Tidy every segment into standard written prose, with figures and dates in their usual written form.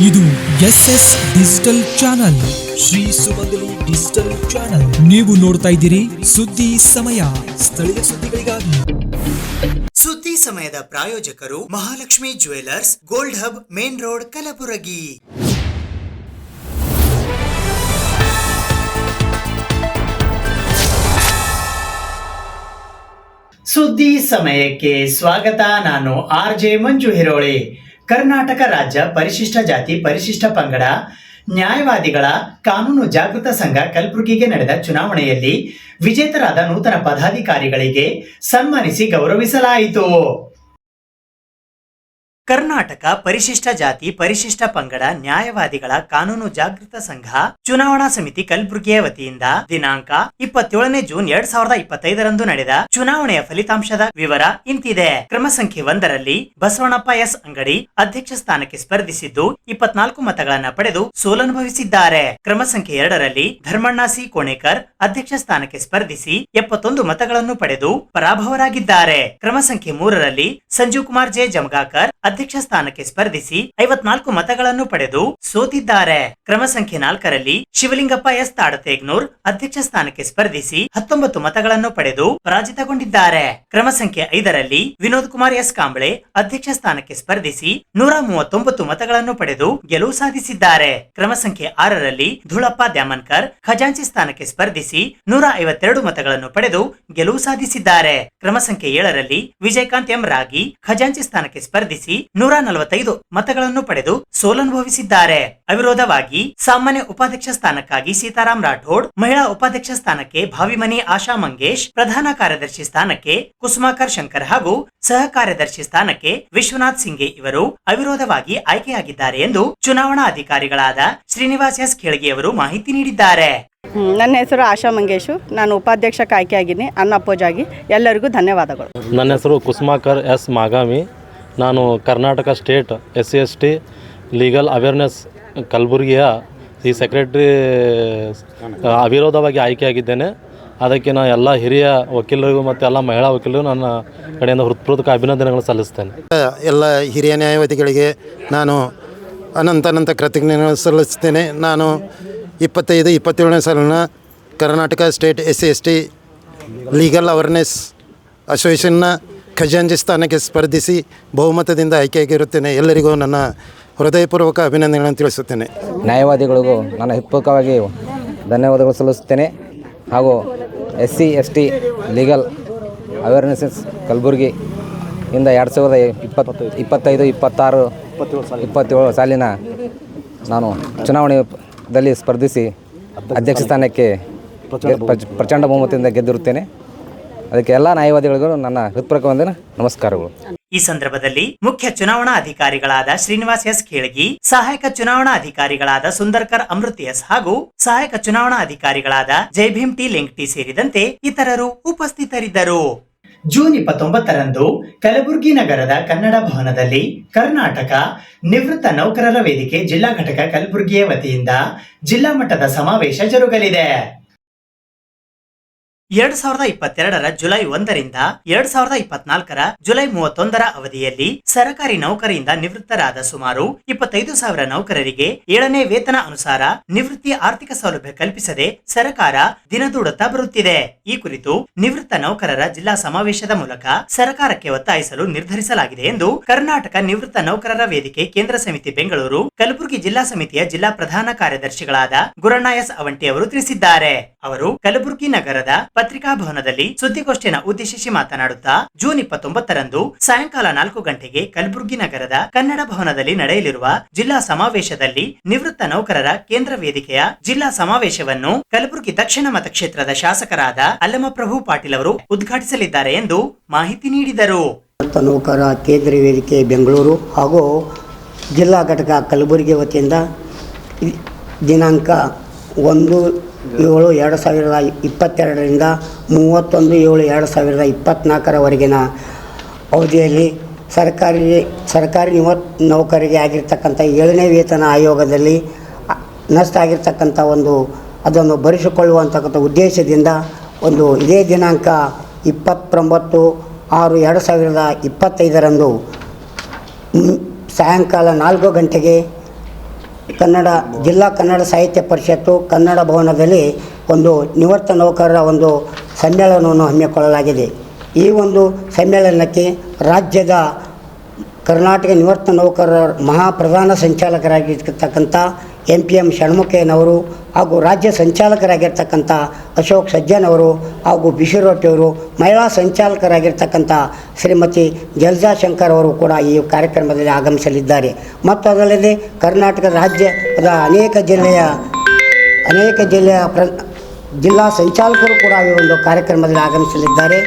ಇದು SS digital channel, Shri ಸುಮಂಗಲಿ digital channel. ನೀವು ನೋಡ್ತಾ ಇದ್ದೀರಿ ಸುದ್ದಿ ಸಮಯ, ಸ್ಥಳೀಯ ಸುದ್ದಿಗಳಿಗಾಗಿ. ಸುದ್ದಿ ಸಮಯದ ಪ್ರಾಯೋಜಕರು Mahalakshmi jewellers, gold hub, main road, Kalaburagi. ಸುದ್ದಿ ಸಮಯಕ್ಕೆ ಸ್ವಾಗತ. ನಾನು RJ ಮಂಜು ಹಿರೋಳಿ. ಕರ್ನಾಟಕ ರಾಜ್ಯ ಪರಿಶಿಷ್ಟ ಜಾತಿ ಪರಿಶಿಷ್ಟ ಪಂಗಡ ನ್ಯಾಯವಾದಿಗಳ ಕಾನೂನು ಜಾಗೃತ ಸಂಘ ಕಲಬುರಗಿಗೆ ನಡೆದ ಚುನಾವಣೆಯಲ್ಲಿ ವಿಜೇತರಾದ ನೂತನ ಪದಾಧಿಕಾರಿಗಳಿಗೆ ಸನ್ಮಾನಿಸಿ ಗೌರವಿಸಲಾಯಿತು. ಕರ್ನಾಟಕ ಪರಿಶಿಷ್ಟ ಜಾತಿ ಪರಿಶಿಷ್ಟ ಪಂಗಡ ನ್ಯಾಯವಾದಿಗಳ ಕಾನೂನು ಜಾಗೃತ ಸಂಘ ಚುನಾವಣಾ ಸಮಿತಿ ಕಲಬುರಗಿಯ ವತಿಯಿಂದ ದಿನಾಂಕ 27 ಜೂನ್ 2025 ನಡೆದ ಚುನಾವಣೆಯ ಫಲಿತಾಂಶದ ವಿವರ ಇಂತಿದೆ. ಕ್ರಮ ಸಂಖ್ಯೆ 1ರಲ್ಲಿ ಬಸವಣ್ಣಪ್ಪ ಎಸ್ ಅಂಗಡಿ ಅಧ್ಯಕ್ಷ ಸ್ಥಾನಕ್ಕೆ ಸ್ಪರ್ಧಿಸಿದ್ದು 24 ಮತಗಳನ್ನ ಪಡೆದು ಸೋಲನುಭವಿಸಿದ್ದಾರೆ. ಕ್ರಮ ಸಂಖ್ಯೆ 2ರಲ್ಲಿ ಧರ್ಮಣ್ಣ ಸಿ ಕೋಣೇಕರ್ ಅಧ್ಯಕ್ಷ ಸ್ಥಾನಕ್ಕೆ ಸ್ಪರ್ಧಿಸಿ 71 ಮತಗಳನ್ನು ಪಡೆದು ಪರಾಭವರಾಗಿದ್ದಾರೆ. ಕ್ರಮ ಸಂಖ್ಯೆ 3ರಲ್ಲಿ ಸಂಜೀವ್ ಕುಮಾರ್ ಜೆ ಜಮಗಾಕರ್ ಅಧ್ಯಕ್ಷ ಸ್ಥಾನಕ್ಕೆ ಸ್ಪರ್ಧಿಸಿ 54 ಮತಗಳನ್ನು ಪಡೆದು ಸೋತಿದ್ದಾರೆ. ಕ್ರಮ ಸಂಖ್ಯೆ 4ರಲ್ಲಿ ಶಿವಲಿಂಗಪ್ಪ ಎಸ್ ತಾಡತೇಗ್ನೂರ್ ಅಧ್ಯಕ್ಷ ಸ್ಥಾನಕ್ಕೆ ಸ್ಪರ್ಧಿಸಿ 19 ಮತಗಳನ್ನು ಪಡೆದು ಪರಾಜಿತಗೊಂಡಿದ್ದಾರೆ. ಕ್ರಮ ಸಂಖ್ಯೆ 5ರಲ್ಲಿ ವಿನೋದ್ ಕುಮಾರ್ ಎಸ್ ಕಾಂಬಳೆ ಅಧ್ಯಕ್ಷ ಸ್ಥಾನಕ್ಕೆ ಸ್ಪರ್ಧಿಸಿ 139 ಮತಗಳನ್ನು ಪಡೆದು ಗೆಲುವು ಸಾಧಿಸಿದ್ದಾರೆ. ಕ್ರಮ ಸಂಖ್ಯೆ 6ರಲ್ಲಿ ಧೂಳಪ್ಪ ದ್ಯಾಮನ್ಕರ್ ಖಜಾಂಚಿ ಸ್ಥಾನಕ್ಕೆ ಸ್ಪರ್ಧಿಸಿ 152 ಮತಗಳನ್ನು ಪಡೆದು ಗೆಲುವು ಸಾಧಿಸಿದ್ದಾರೆ. ಕ್ರಮ ಸಂಖ್ಯೆ 7ರಲ್ಲಿ ವಿಜಯಕಾಂತ್ ಎಂ ರಾಗಿ ಖಜಾಂಚಿ ಸ್ಥಾನಕ್ಕೆ ಸ್ಪರ್ಧಿಸಿ 145 ಮತಗಳನ್ನು ಪಡೆದು ಸೋಲನುಭವಿಸಿದ್ದಾರೆ. ಅವಿರೋಧವಾಗಿ ಸಾಮಾನ್ಯ ಉಪಾಧ್ಯಕ್ಷ ಸ್ಥಾನಕ್ಕಾಗಿ ಸೀತಾರಾಮ್ ರಾಠೋಡ್, ಮಹಿಳಾ ಉಪಾಧ್ಯಕ್ಷ ಸ್ಥಾನಕ್ಕೆ ಭಾವಿಮನಿ ಆಶಾ ಮಂಗೇಶ್, ಪ್ರಧಾನ ಕಾರ್ಯದರ್ಶಿ ಸ್ಥಾನಕ್ಕೆ ಕುಸುಮಾಕರ್ ಶಂಕರ್ ಹಾಗೂ ಸಹ ಕಾರ್ಯದರ್ಶಿ ಸ್ಥಾನಕ್ಕೆ ವಿಶ್ವನಾಥ್ ಸಿಂಗೆ ಇವರು ಅವಿರೋಧವಾಗಿ ಆಯ್ಕೆಯಾಗಿದ್ದಾರೆ ಎಂದು ಚುನಾವಣಾ ಅಧಿಕಾರಿಗಳಾದ ಶ್ರೀನಿವಾಸ್ ಎಸ್ ಖೇಳಗಿಯವರು ಮಾಹಿತಿ ನೀಡಿದ್ದಾರೆ. ನನ್ನ ಹೆಸರು ಆಶಾ ಮಂಗೇಶು. ನಾನು ಉಪಾಧ್ಯಕ್ಷಕ್ಕೆ ಆಯ್ಕೆಯಾಗಿದ್ದೀನಿ. ಅನ್ಅಪೋಜಾಗಿ ಎಲ್ಲರಿಗೂ ಧನ್ಯವಾದಗಳು. ನನ್ನ ಹೆಸರು ಕುಸುಮಾಕರ್ ಎಸ್ ಮಾಗಾಮಿ. ನಾನು Karnataka state SC/ST legal awareness ಕಲಬುರಗಿಯ ಈ ಸೆಕ್ರೆಟರಿ ಅವಿರೋಧವಾಗಿ ಆಯ್ಕೆಯಾಗಿದ್ದೇನೆ. ಅದಕ್ಕೆ ನಾನು ಎಲ್ಲ ಹಿರಿಯ ವಕೀಲರಿಗೂ ಮತ್ತು ಎಲ್ಲ ಮಹಿಳಾ ವಕೀಲರಿಗೂ ನನ್ನ ಕಡೆಯಿಂದ ಹೃತ್ಪೂರ್ವಕ ಅಭಿನಂದನೆಗಳನ್ನು ಸಲ್ಲಿಸ್ತೇನೆ. ಎಲ್ಲ ಹಿರಿಯ ನ್ಯಾಯವಾದಿಗಳಿಗೆ ನಾನು ಅನಂತ ಕೃತಜ್ಞತೆಗಳನ್ನು ಸಲ್ಲಿಸ್ತೇನೆ. ನಾನು 27ನೇ ಸಾಲಿನ Karnataka state SC/ST legal awareness ಅಸೋಸಿಯೇಷನ್ನ ಖಜಾಂಚಿ ಸ್ಥಾನಕ್ಕೆ ಸ್ಪರ್ಧಿಸಿ ಬಹುಮತದಿಂದ ಆಯ್ಕೆಯಾಗಿರುತ್ತೇನೆ. ಎಲ್ಲರಿಗೂ ನನ್ನ ಹೃದಯಪೂರ್ವಕ ಅಭಿನಂದನೆಗಳನ್ನು ತಿಳಿಸುತ್ತೇನೆ. ನ್ಯಾಯವಾದಿಗಳಿಗೂ ನಾನು ಹೃತ್ಪೂರ್ವಕವಾಗಿ ಧನ್ಯವಾದಗಳು ಸಲ್ಲಿಸುತ್ತೇನೆ. ಹಾಗೂ SC/ST ಲೀಗಲ್ ಅವೇರ್ನೆಸ್ ಕಲಬುರಗಿ ಇಂದ 2025, 26, 27 ಸಾಲಿನ ನಾನು ಚುನಾವಣೆಯಲ್ಲಿ ಸ್ಪರ್ಧಿಸಿ ಅಧ್ಯಕ್ಷ ಸ್ಥಾನಕ್ಕೆ ಪ್ರಚಂಡ ಬಹುಮತದಿಂದ ಗೆದ್ದಿರುತ್ತೇನೆ. ಅದಕ್ಕೆ ಎಲ್ಲ ನ್ಯಾಯವಾದಿಗಳಿಗೂ ನನ್ನ ಹೃತ್ಪೂರ್ವಕ ನಮಸ್ಕಾರಗಳು. ಈ ಸಂದರ್ಭದಲ್ಲಿ ಮುಖ್ಯ ಚುನಾವಣಾ ಅಧಿಕಾರಿಗಳಾದ ಶ್ರೀನಿವಾಸ್ ಎಸ್ ಖೇಳಗಿ, ಸಹಾಯಕ ಚುನಾವಣಾ ಅಧಿಕಾರಿಗಳಾದ ಸುಂದರ್ಕರ್ ಅಮೃತ್ ಎಸ್ ಹಾಗೂ ಸಹಾಯಕ ಚುನಾವಣಾ ಅಧಿಕಾರಿಗಳಾದ ಜೈಭೀಮ್ ಟಿ ಲೆಂಗ್ಟಿ ಸೇರಿದಂತೆ ಇತರರು ಉಪಸ್ಥಿತರಿದ್ದರು. ಜೂನ್ 29ರಂದು ಕಲಬುರಗಿ ನಗರದ ಕನ್ನಡ ಭವನದಲ್ಲಿ ಕರ್ನಾಟಕ ನಿವೃತ್ತ ನೌಕರರ ವೇದಿಕೆ ಜಿಲ್ಲಾ ಘಟಕ ಕಲಬುರಗಿಯ ವತಿಯಿಂದ ಜಿಲ್ಲಾ ಮಟ್ಟದ ಸಮಾವೇಶ ಜರುಗಲಿದೆ. 2022ರ ಜುಲೈ 1ರಿಂದ 2024ರ ಜುಲೈ 31ರ ಅವಧಿಯಲ್ಲಿ ಸರ್ಕಾರಿ ನೌಕರಿಯಿಂದ ನಿವೃತ್ತರಾದ ಸುಮಾರು 25,000 ನೌಕರರಿಗೆ 7ನೇ ವೇತನ ಅನುಸಾರ ನಿವೃತ್ತಿ ಆರ್ಥಿಕ ಸೌಲಭ್ಯ ಕಲ್ಪಿಸದೆ ಸರ್ಕಾರ ದಿನದೂಡುತ್ತಾ ಬರುತ್ತಿದೆ. ಈ ಕುರಿತು ನಿವೃತ್ತ ನೌಕರರ ಜಿಲ್ಲಾ ಸಮಾವೇಶದ ಮೂಲಕ ಸರ್ಕಾರಕ್ಕೆ ಒತ್ತಾಯಿಸಲು ನಿರ್ಧರಿಸಲಾಗಿದೆ ಎಂದು ಕರ್ನಾಟಕ ನಿವೃತ್ತ ನೌಕರರ ವೇದಿಕೆ ಕೇಂದ್ರ ಸಮಿತಿ ಬೆಂಗಳೂರು ಕಲಬುರಗಿ ಜಿಲ್ಲಾ ಸಮಿತಿಯ ಜಿಲ್ಲಾ ಪ್ರಧಾನ ಕಾರ್ಯದರ್ಶಿಗಳಾದ ಗುರಣ್ಣ ಎಸ್ ಅವಂಟಿ ಅವರು ತಿಳಿಸಿದ್ದಾರೆ. ಅವರು ಕಲಬುರಗಿ ನಗರದ ಪತ್ರಿಕಾ ಭವನದಲ್ಲಿ ಸುದ್ದಿಗೋಷ್ಠಿಯನ್ನು ಉದ್ದೇಶಿಸಿ ಮಾತನಾಡುತ್ತಾ ಜೂನ್ 29ರಂದು ಸಾಯಂಕಾಲ 4 ಗಂಟೆಗೆ ಕಲಬುರಗಿ ನಗರದ ಕನ್ನಡ ಭವನದಲ್ಲಿ ನಡೆಯಲಿರುವ ಜಿಲ್ಲಾ ಸಮಾವೇಶದಲ್ಲಿ ನಿವೃತ್ತ ನೌಕರರ ಕೇಂದ್ರ ವೇದಿಕೆಯ ಜಿಲ್ಲಾ ಸಮಾವೇಶವನ್ನು ಕಲಬುರಗಿ ದಕ್ಷಿಣ ಮತಕ್ಷೇತ್ರದ ಶಾಸಕರಾದ ಅಲ್ಲಮಪ್ರಭು ಪಾಟೀಲ್ ಅವರು ಉದ್ಘಾಟಿಸಲಿದ್ದಾರೆ ಎಂದು ಮಾಹಿತಿ ನೀಡಿದರು. ನೌಕರ ಕೇಂದ್ರ ವೇದಿಕೆ ಬೆಂಗಳೂರು ಹಾಗೂ ಜಿಲ್ಲಾ ಘಟಕ ಕಲಬುರಗಿ ವತಿಯಿಂದ ದಿನಾಂಕ 1/7/2022ರಿಂದ 31/7/2024ರವರೆಗಿನ ಅವಧಿಯಲ್ಲಿ ಸರ್ಕಾರಿ ನೌಕರಿಗೆ ಆಗಿರ್ತಕ್ಕಂಥ 7ನೇ ವೇತನ ಆಯೋಗದಲ್ಲಿ ನಷ್ಟ ಆಗಿರ್ತಕ್ಕಂಥ ಅದನ್ನು ಭರಿಸಿಕೊಳ್ಳುವಂತಕ್ಕಂಥ ಉದ್ದೇಶದಿಂದ ಇದೇ ದಿನಾಂಕ 29/6/2025ರಂದು ಸಾಯಂಕಾಲ 4 ಗಂಟೆಗೆ ಜಿಲ್ಲಾ ಕನ್ನಡ ಸಾಹಿತ್ಯ ಪರಿಷತ್ತು ಕನ್ನಡ ಭವನದಲ್ಲಿ ಒಂದು ನಿವೃತ್ತ ನೌಕರರ ಒಂದು ಸಮ್ಮೇಳನವನ್ನು ಹಮ್ಮಿಕೊಳ್ಳಲಾಗಿದೆ. ಈ ಒಂದು ಸಮ್ಮೇಳನಕ್ಕೆ ರಾಜ್ಯದ ಕರ್ನಾಟಕ ನಿವೃತ್ತ ನೌಕರರ ಪ್ರಧಾನ ಸಂಚಾಲಕರಾಗಿರ್ತಕ್ಕಂಥ MPM ಷಣ್ಮುಖಯ್ಯನವರು ಹಾಗೂ ರಾಜ್ಯ ಸಂಚಾಲಕರಾಗಿರ್ತಕ್ಕಂಥ ಅಶೋಕ್ ಸಜ್ಜನ್ ಅವರು ಹಾಗೂ ಬಿಸಿರೊಟ್ಟಿಯವರು, ಮಹಿಳಾ ಸಂಚಾಲಕರಾಗಿರ್ತಕ್ಕಂಥ ಶ್ರೀಮತಿ ಜಲ್ಜಾ ಶಂಕರ್ ಅವರು ಕೂಡ ಈ ಕಾರ್ಯಕ್ರಮದಲ್ಲಿ ಆಗಮಿಸಲಿದ್ದಾರೆ. ಮತ್ತು ಅದಲ್ಲದೆ ಕರ್ನಾಟಕ ರಾಜ್ಯದ ಅನೇಕ ಜಿಲ್ಲೆಯ ಜಿಲ್ಲಾ ಸಂಚಾಲಕರು ಕೂಡ ಈ ಒಂದು ಕಾರ್ಯಕ್ರಮದಲ್ಲಿ ಆಗಮಿಸಲಿದ್ದಾರೆ.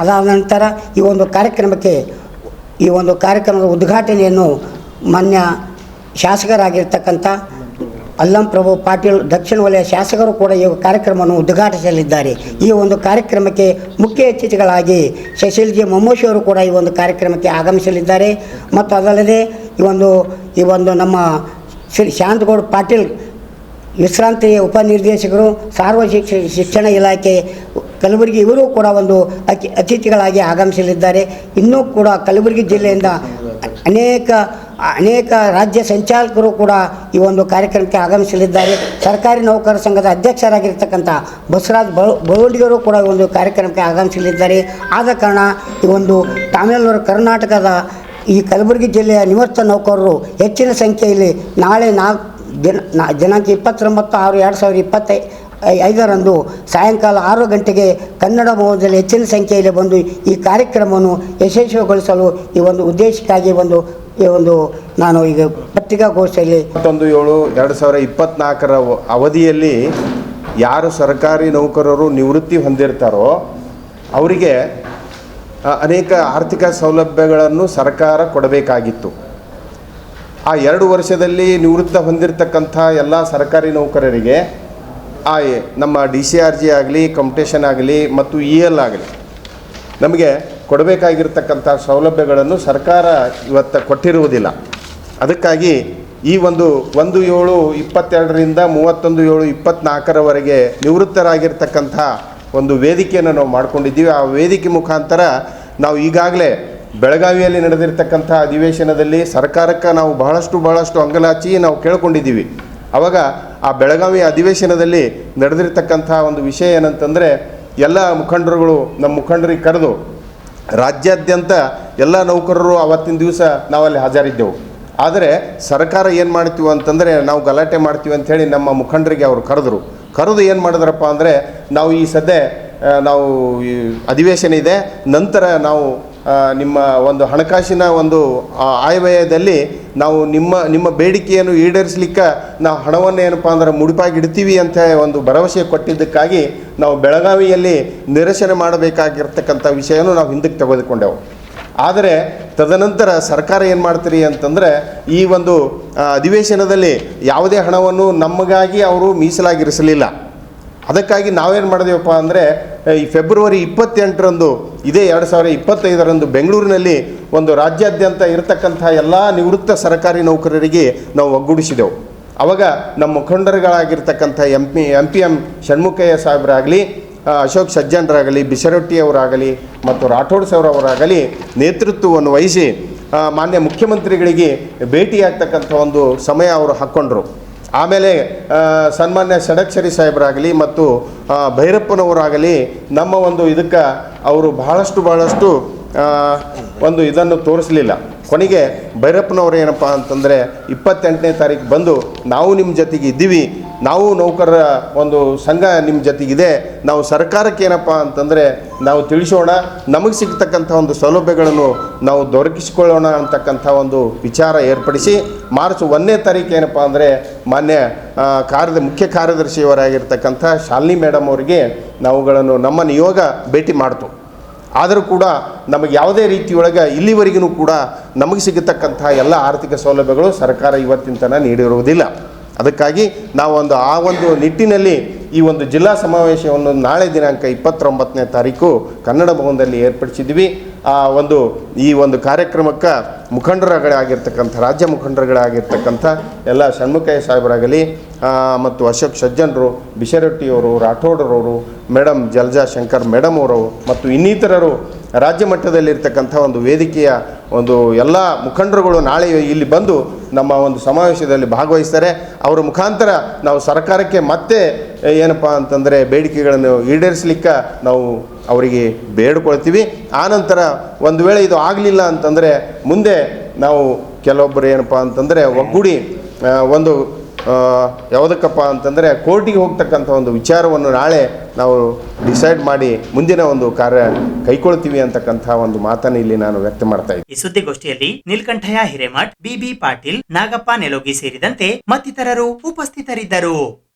ಅದಾದ ನಂತರ ಈ ಒಂದು ಕಾರ್ಯಕ್ರಮದ ಉದ್ಘಾಟನೆಯನ್ನು ಮಾನ್ಯ ಶಾಸಕರಾಗಿರ್ತಕ್ಕಂಥ ಅಲ್ಲಂ ಪ್ರಭು ಪಾಟೀಲ್ ದಕ್ಷಿಣ ವಲಯ ಶಾಸಕರು ಕೂಡ ಈ ಕಾರ್ಯಕ್ರಮವನ್ನು ಉದ್ಘಾಟಿಸಲಿದ್ದಾರೆ. ಈ ಒಂದು ಕಾರ್ಯಕ್ರಮಕ್ಕೆ ಮುಖ್ಯ ಅತಿಥಿಗಳಾಗಿ ಶಶಿಲ್ ಜಿ ಮೊಮ್ಮೋಶಿ ಅವರು ಕೂಡ ಈ ಒಂದು ಕಾರ್ಯಕ್ರಮಕ್ಕೆ ಆಗಮಿಸಲಿದ್ದಾರೆ. ಮತ್ತು ಅದಲ್ಲದೆ ಈ ಒಂದು ನಮ್ಮ ಶ್ರೀ ಶಾಂತಗೌಡ ಪಾಟೀಲ್ ವಿಶ್ರಾಂತಿ ಉಪನಿರ್ದೇಶಕರು ಸಾರ್ವಜನಿಕ ಶಿಕ್ಷಣ ಇಲಾಖೆ ಕಲಬುರಗಿ, ಇವರು ಕೂಡ ಒಂದು ಅತಿಥಿಗಳಾಗಿ ಆಗಮಿಸಲಿದ್ದಾರೆ. ಇನ್ನೂ ಕೂಡ ಕಲಬುರಗಿ ಜಿಲ್ಲೆಯಿಂದ ಅನೇಕ ರಾಜ್ಯ ಸಂಚಾಲಕರು ಕೂಡ ಈ ಒಂದು ಕಾರ್ಯಕ್ರಮಕ್ಕೆ ಆಗಮಿಸಲಿದ್ದಾರೆ. ಸರ್ಕಾರಿ ನೌಕರರ ಸಂಘದ ಅಧ್ಯಕ್ಷರಾಗಿರ್ತಕ್ಕಂಥ ಬಸವರಾಜ್ ಬಳುವಂಡಿಗರು ಕೂಡ ಈ ಒಂದು ಕಾರ್ಯಕ್ರಮಕ್ಕೆ ಆಗಮಿಸಲಿದ್ದಾರೆ. ಆದ ಕಾರಣ ಈ ಒಂದು ತಮಿಳುನಾಡು ಕರ್ನಾಟಕದ ಈ ಕಲಬುರಗಿ ಜಿಲ್ಲೆಯ ನಿವೃತ್ತ ನೌಕರರು ಹೆಚ್ಚಿನ ಸಂಖ್ಯೆಯಲ್ಲಿ ನಾಳೆ ದಿನಾಂಕ 29/6/2025 ಸಾಯಂಕಾಲ 6 ಗಂಟೆಗೆ ಕನ್ನಡ ಭವನದಲ್ಲಿ ಹೆಚ್ಚಿನ ಸಂಖ್ಯೆಯಲ್ಲಿ ಬಂದು ಈ ಕಾರ್ಯಕ್ರಮವನ್ನು ಯಶಸ್ವಿಗೊಳಿಸಲು ಈ ಒಂದು ಉದ್ದೇಶಕ್ಕಾಗಿ ನಾನು ಈಗ ಪತ್ರಿಕಾಗೋಷ್ಠಿಯಲ್ಲಿ 21/7/2024 ಅವಧಿಯಲ್ಲಿ ಯಾರು ಸರ್ಕಾರಿ ನೌಕರರು ನಿವೃತ್ತಿ ಹೊಂದಿರ್ತಾರೋ ಅವರಿಗೆ ಅನೇಕ ಆರ್ಥಿಕ ಸೌಲಭ್ಯಗಳನ್ನು ಸರ್ಕಾರ ಕೊಡಬೇಕಾಗಿತ್ತು. ಆ 2 ವರ್ಷದಲ್ಲಿ ನಿವೃತ್ತ ಹೊಂದಿರತಕ್ಕಂಥ ಎಲ್ಲ ಸರ್ಕಾರಿ ನೌಕರರಿಗೆ ನಮ್ಮ DCRG ಆಗಲಿ, ಕಂಪ್ಟೇಷನ್ ಆಗಲಿ ಮತ್ತು EL ಆಗಲಿ ನಮಗೆ ಕೊಡಬೇಕಾಗಿರ್ತಕ್ಕಂಥ ಸೌಲಭ್ಯಗಳನ್ನು ಸರ್ಕಾರ ಇವತ್ತು ಕೊಟ್ಟಿರುವುದಿಲ್ಲ. ಅದಕ್ಕಾಗಿ ಈ 1/7/22ರಿಂದ 31/7/24 ನಿವೃತ್ತರಾಗಿರ್ತಕ್ಕಂಥ ಒಂದು ವೇದಿಕೆಯನ್ನು ನಾವು ಮಾಡ್ಕೊಂಡಿದ್ದೀವಿ. ಆ ವೇದಿಕೆ ಮುಖಾಂತರ ನಾವು ಈಗಾಗಲೇ ಬೆಳಗಾವಿಯಲ್ಲಿ ನಡೆದಿರ್ತಕ್ಕಂಥ ಅಧಿವೇಶನದಲ್ಲಿ ಸರ್ಕಾರಕ್ಕೆ ನಾವು ಬಹಳಷ್ಟು ಅಂಗಲಾಚಿ ನಾವು ಕೇಳ್ಕೊಂಡಿದ್ದೀವಿ. ಆವಾಗ ಆ ಬೆಳಗಾವಿ ಅಧಿವೇಶನದಲ್ಲಿ ನಡೆದಿರ್ತಕ್ಕಂಥ ಒಂದು ವಿಷಯ ಏನಂತಂದರೆ, ಎಲ್ಲ ನಮ್ಮ ಮುಖಂಡರಿಗೆ ಕರೆದು ರಾಜ್ಯಾದ್ಯಂತ ಎಲ್ಲ ನೌಕರರು ಆವತ್ತಿನ ದಿವಸ ನಾವಲ್ಲಿ ಹಾಜರಿದ್ದೆವು. ಆದರೆ ಸರ್ಕಾರ ಏನು ಮಾಡ್ತೀವಿ ಅಂತಂದರೆ, ನಾವು ಗಲಾಟೆ ಮಾಡ್ತೀವಿ ಅಂಥೇಳಿ ನಮ್ಮ ಮುಖಂಡರಿಗೆ ಅವರು ಕರೆದು ಏನು ಮಾಡಿದ್ರಪ್ಪ ಅಂದರೆ, ನಾವು ಈ ನಾವು ಈ ಅಧಿವೇಶನ ಇದೆ, ನಂತರ ನಾವು ನಿಮ್ಮ ಒಂದು ಹಣಕಾಸಿನ ಒಂದು ಆಯವ್ಯಯದಲ್ಲಿ ನಾವು ನಿಮ್ಮ ಬೇಡಿಕೆಯನ್ನು ಈಡೇರಿಸಲಿಕ್ಕೆ ನಾವು ಹಣವನ್ನು ಏನಪ್ಪ ಅಂದ್ರೆ ಮುಡಿಪಾಗಿಡ್ತೀವಿ ಅಂತ ಒಂದು ಭರವಸೆ ಕೊಟ್ಟಿದ್ದಕ್ಕಾಗಿ ನಾವು ಬೆಳಗಾವಿಯಲ್ಲಿ ನಿರಸನೆ ಮಾಡಬೇಕಾಗಿರ್ತಕ್ಕಂಥ ವಿಷಯವನ್ನು ನಾವು ಹಿಂದಕ್ಕೆ ತೆಗೆದುಕೊಂಡೆವು. ಆದರೆ ತದನಂತರ ಸರ್ಕಾರ ಏನು ಮಾಡ್ತೀರಿ ಅಂತಂದರೆ, ಈ ಒಂದು ಅಧಿವೇಶನದಲ್ಲಿ ಯಾವುದೇ ಹಣವನ್ನು ನಮಗಾಗಿ ಅವರು ಮೀಸಲಾಗಿರಿಸಲಿಲ್ಲ. ಅದಕ್ಕಾಗಿ ನಾವೇನು ಮಾಡಿದೆವಪ್ಪ ಅಂದರೆ, ಈ ಫೆಬ್ರವರಿ 28ರಂದು ಇದೇ 2025ರಂದು ಬೆಂಗಳೂರಿನಲ್ಲಿ ಒಂದು ರಾಜ್ಯಾದ್ಯಂತ ಇರತಕ್ಕಂಥ ಎಲ್ಲ ನಿವೃತ್ತ ಸರ್ಕಾರಿ ನೌಕರರಿಗೆ ನಾವು ಒಗ್ಗೂಡಿಸಿದೆವು. ಆವಾಗ ನಮ್ಮ ಮುಖಂಡರುಗಳಾಗಿರ್ತಕ್ಕಂಥ MPM ಷಣ್ಮುಖಯ್ಯ ಸಾಹೇಬರಾಗಲಿ, ಅಶೋಕ್ ಸಜ್ಜನರಾಗಲಿ, ಬಿಸರೊಟ್ಟಿಯವರಾಗಲಿ ಮತ್ತು ರಾಠೋಡ್ ಅವರಾಗಲಿ ನೇತೃತ್ವವನ್ನು ವಹಿಸಿ ಮಾನ್ಯ ಮುಖ್ಯಮಂತ್ರಿಗಳಿಗೆ ಭೇಟಿಯಾಗ್ತಕ್ಕಂಥ ಒಂದು ಸಮಯ ಅವರು ಹಾಕ್ಕೊಂಡ್ರು. ಆಮೇಲೆ ಸನ್ಮಾನ್ಯ ಷಡಕ್ಷರಿ ಸಾಹೇಬರಾಗಲಿ ಮತ್ತು ಭೈರಪ್ಪನವರಾಗಲಿ ನಮ್ಮ ಒಂದು ಇದಕ್ಕೆ ಅವರು ಬಹಳಷ್ಟು ಒಂದು ಇದನ್ನು ತೋರಿಸಲಿಲ್ಲ. ಕೊನೆಗೆ ಭೈರಪ್ಪನವರು ಏನಪ್ಪ ಅಂತಂದರೆ, 28ನೇ ತಾರೀಕು ಬಂದು ನಾವು ನಿಮ್ಮ ಜೊತೆಗೆ ಇದ್ದೀವಿ, ನಾವು ನೌಕರರ ಒಂದು ಸಂಘ ನಿಮ್ಮ ಜೊತೆಗಿದೆ, ನಾವು ಸರ್ಕಾರಕ್ಕೆ ಏನಪ್ಪ ಅಂತಂದರೆ ನಾವು ತಿಳಿಸೋಣ, ನಮಗೆ ಸಿಗ್ತಕ್ಕಂಥ ಒಂದು ಸೌಲಭ್ಯಗಳನ್ನು ನಾವು ದೊರಕಿಸಿಕೊಳ್ಳೋಣ ಅಂತಕ್ಕಂಥ ಒಂದು ವಿಚಾರ ಏರ್ಪಡಿಸಿ ಮಾರ್ಚ್ 1ನೇ ತಾರೀಕು ಏನಪ್ಪ ಅಂದರೆ ಮಾನ್ಯ ಮುಖ್ಯ ಕಾರ್ಯದರ್ಶಿಯವರಾಗಿರ್ತಕ್ಕಂಥ ಶಾಲಿನಿ ಮೇಡಮ್ ಅವರಿಗೆ ನಾವುಗಳನ್ನು ನಮ್ಮ ನಿಯೋಗ ಭೇಟಿ ಮಾಡ್ತು. ಆದರೂ ಕೂಡ ನಮಗೆ ಯಾವುದೇ ರೀತಿಯೊಳಗೆ ಇಲ್ಲಿವರೆಗೂ ಕೂಡ ನಮಗೆ ಸಿಗತಕ್ಕಂಥ ಎಲ್ಲ ಆರ್ಥಿಕ ಸೌಲಭ್ಯಗಳು ಸರ್ಕಾರ ಇವತ್ತಿನ ತನಕ ನೀಡಿರುವುದಿಲ್ಲ. ಅದಕ್ಕಾಗಿ ನಾವು ಆ ಒಂದು ನಿಟ್ಟಿನಲ್ಲಿ ಈ ಒಂದು ಜಿಲ್ಲಾ ಸಮಾವೇಶವನ್ನು ನಾಳೆ ದಿನಾಂಕ 29ನೇ ತಾರೀಕು ಕನ್ನಡ ಭವನದಲ್ಲಿ ಏರ್ಪಡಿಸಿದ್ವಿ. ಈ ಒಂದು ಕಾರ್ಯಕ್ರಮಕ್ಕೆ ಮುಖಂಡರುಗಳಾಗಿರ್ತಕ್ಕಂಥ ರಾಜ್ಯ ಮುಖಂಡರುಗಳಾಗಿರ್ತಕ್ಕಂಥ ಎಲ್ಲ ಷಣ್ಮುಖಯ್ಯ ಸಾಹೇಬರಾಗಲಿ ಮತ್ತು ಅಶೋಕ್ ಸಜ್ಜನರು, ಬಿಸರೊಟ್ಟಿಯವರು, ರಾಠೋಡರವರು, ಮೇಡಮ್ ಜಲ್ಜಾ ಶಂಕರ್ ಮೇಡಮ್ ಅವರು ಮತ್ತು ಇನ್ನಿತರರು ರಾಜ್ಯ ಮಟ್ಟದಲ್ಲಿರ್ತಕ್ಕಂಥ ಒಂದು ವೇದಿಕೆಯ ಒಂದು ಎಲ್ಲ ಮುಖಂಡರುಗಳು ನಾಳೆ ಇಲ್ಲಿ ಬಂದು ನಮ್ಮ ಒಂದು ಸಮಾವೇಶದಲ್ಲಿ ಭಾಗವಹಿಸ್ತಾರೆ. ಅವರ ಮುಖಾಂತರ ನಾವು ಸರ್ಕಾರಕ್ಕೆ ಮತ್ತೆ ಏನಪ್ಪ ಅಂತಂದರೆ ಬೇಡಿಕೆಗಳನ್ನು ಈಡೇರಿಸಲಿಕ್ಕೆ ನಾವು ಅವರಿಗೆ ಬೇಡ್ಕೊಳ್ತೀವಿ. ಆನಂತರ ಒಂದು ವೇಳೆ ಇದು ಆಗಲಿಲ್ಲ ಅಂತಂದರೆ ಮುಂದೆ ನಾವು ಕೆಲವೊಬ್ಬರು ಏನಪ್ಪ ಅಂತಂದರೆ ಒಗ್ಗೂಡಿ ಒಂದು ಯಾವುದಕ್ಕಪ್ಪ ಅಂತಂದರೆ ಕೋರ್ಟಿಗೆ ಹೋಗ್ತಕ್ಕಂಥ ಒಂದು ವಿಚಾರವನ್ನು ನಾಳೆ ನಾವು ಡಿಸೈಡ್ ಮಾಡಿ ಮುಂದಿನ ಒಂದು ಕಾರ್ಯ ಕೈಗೊಳ್ತೀವಿ ಅಂತಕ್ಕಂಥ ಒಂದು ಮಾತನ್ನು ಇಲ್ಲಿ ನಾನು ವ್ಯಕ್ತ ಮಾಡ್ತಾ ಇದ್ದೀನಿ. ಈ ಸುದ್ದಿಗೋಷ್ಠಿಯಲ್ಲಿ ನೀಲಕಂಠಯ್ಯ ಹಿರೇಮಠ್, ಬಿಬಿ ಪಾಟೀಲ್, ನಾಗಪ್ಪ ನೆಲೋಗಿ ಸೇರಿದಂತೆ ಮತ್ತಿತರರು ಉಪಸ್ಥಿತರಿದ್ದರು.